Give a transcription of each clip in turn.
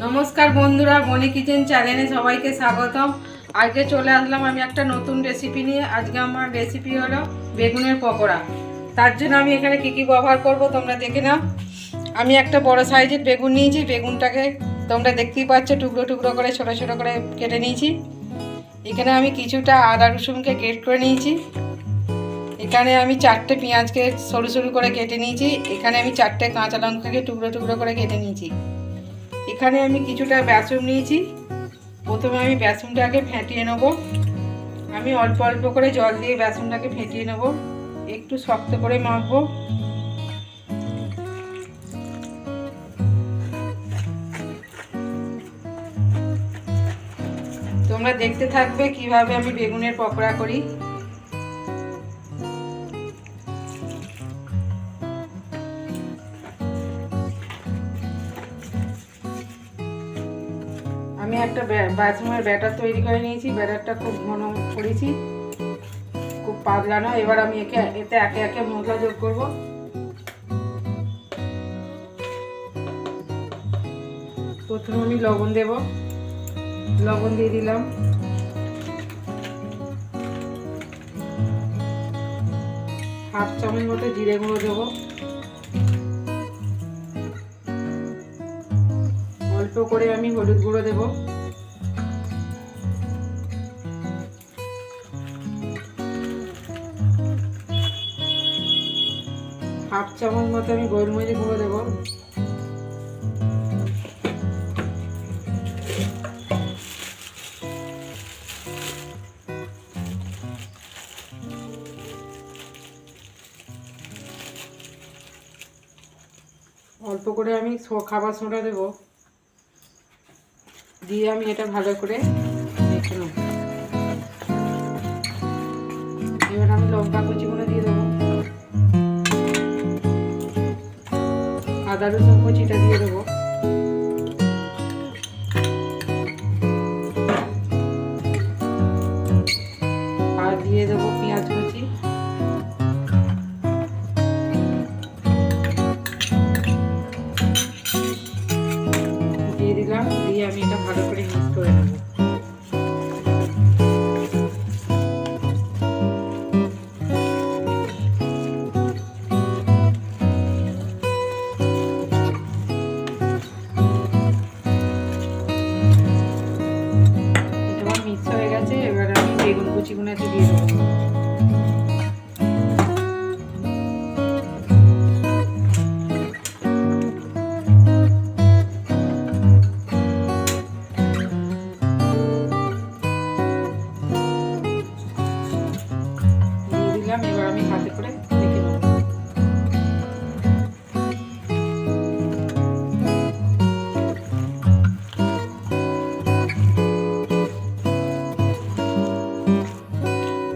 নমস্কার বন্ধুরা, বনি কিচেন চ্যানেলে সবাইকে স্বাগতম। আজকে চলে আসলাম আমি একটা নতুন রেসিপি নিয়ে। আজকে আমার রেসিপি হলো বেগুনের পকোড়া। তার জন্য আমি এখানে কি ব্যবহার করব তোমরা দেখে নাও। আমি একটা বড় সাইজের বেগুন নিয়েছি। বেগুনটাকে তোমরা দেখতেই পাচ্ছ টুকরো টুকরো করে ছোটো ছোটো করে কেটে নিয়েছি। এখানে আমি কিছুটা আদা রসুনকে গ্রেট করে নিয়েছি। এখানে আমি 4টে পেঁয়াজকে সরু সরু করে কেটে নিয়েছি। এখানে আমি 4টে কাঁচা লঙ্কাকে টুকরো টুকরো করে কেটে নিয়েছি। এখানে আমি কিছুটা বেসন নিয়েছি। প্রথমে আমি বেসনটাকে ফেটিয়ে নেব। আমি অল্প অল্প করে জল দিয়ে বেসনটাকে ফেটিয়ে নেব, একটু শক্ত করে মাখবো। তোমরা দেখতে থাকবে কিভাবে আমি বেগুনের পকোড়া করি। আমি একটা বেসনের ব্যাটার তৈরি করে নিয়েছি। ব্যাটারটা খুব ঘন করেছি, খুব পাতলা নয়। এবার আমি এতে একে একে মশলা যোগ করব। প্রথমে আমি লবণ দেব। লবণ দিয়ে দিলাম। হাফ চামচ মতো জিরে গুঁড়ো দেবো। অল্প করে আমি হলুদ গুঁড়ো দেব। হাফ চামচ মতো আমি গোলমরিচ গুঁড়ো দেব। অল্প করে আমি খাবার সোডা দেব, দিয়ে আমি এটা ভালো করে মেখে নেব। এবার আমি লঙ্কা কুচিগুলো দিয়ে দেবো। আদা রসুন কুচিটা দিয়ে দেবো। আর দিয়ে দেবো পেঁয়াজ কুচি। দিয়ে দিলাম, দিয়ে আমি এটা ভালো করে মিক্স করে নেব। মিক্স হয়ে গেছে। এবার আমি বেগুন কুচিগুলোতে দিয়ে দেবো। এবার আমি হাতে করে মেখে নেব।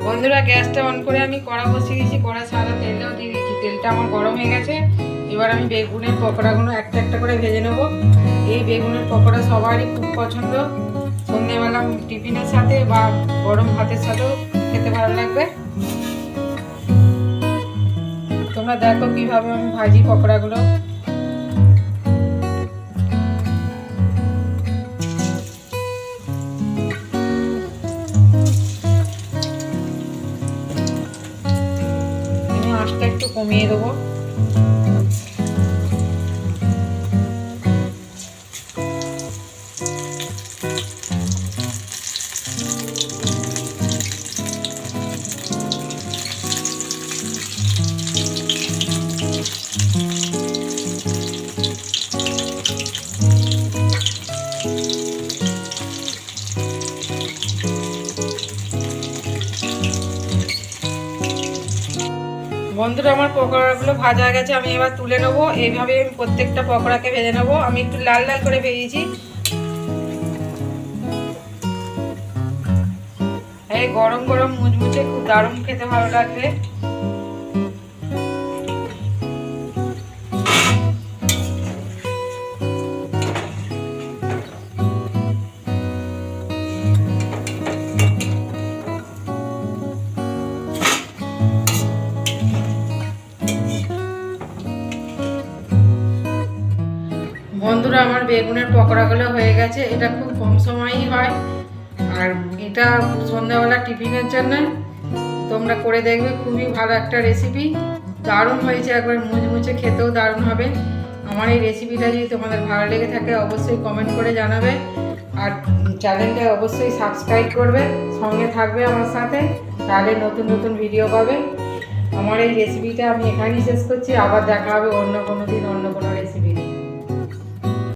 বন্ধুরা, গ্যাসটা অন করে আমি কড়া বসিয়ে দিয়েছি। কড়া সাদা তেলটাও দিয়ে দিয়েছি। তেলটা আমার গরম হয়ে গেছে। এবার আমি বেগুনের পকোড়াগুলো একটা একটা করে ভেজে নেব। এই বেগুনের পকোড়া সবারই খুব পছন্দ। সন্ধ্যেবেলা টিফিনের সাথে বা গরম ভাতের সাথেও খেতে ভালো লাগবে। তোমরা দেখো কিভাবে আমি ভাজি পকোড়াগুলো। আমি আঁচটা একটু কমিয়ে দেবো। বন্ধুরা, আমার পকোড়াগুলো ভাজা হয়ে গেছে। আমি এবার তুলে নেবো। এইভাবে আমি প্রত্যেকটা পকোড়াকে ভেজে নেবো। আমি একটু লাল লাল করে ভেজেছি। এই গরম গরম মুচমুচে খুব দারুণ খেতে ভালো লাগবে। বন্ধুরা, আমার বেগুনের পকোড়াগুলো হয়ে গেছে। এটা খুব কম সময়ই হয়, আর এটা সন্ধ্যাবেলা টিফিনের জন্য তোমরা করে দেখবে। খুবই ভালো একটা রেসিপি, দারুণ হয়েছে, একবার মুচমুচে, খেতেও দারুণ হবে। আমার এই রেসিপিটা যদি তোমাদের ভালো লেগে থাকে অবশ্যই কমেন্ট করে জানাবে, আর চ্যানেলটা অবশ্যই সাবস্ক্রাইব করবে, সঙ্গে থাকবে আমার সাথে, তাহলে নতুন নতুন ভিডিও পাবে। আমার এই রেসিপিটা আমি এখানেই শেষ করছি, আবার দেখা হবে অন্য কোনো দিন অন্য কোনো রেসিপি।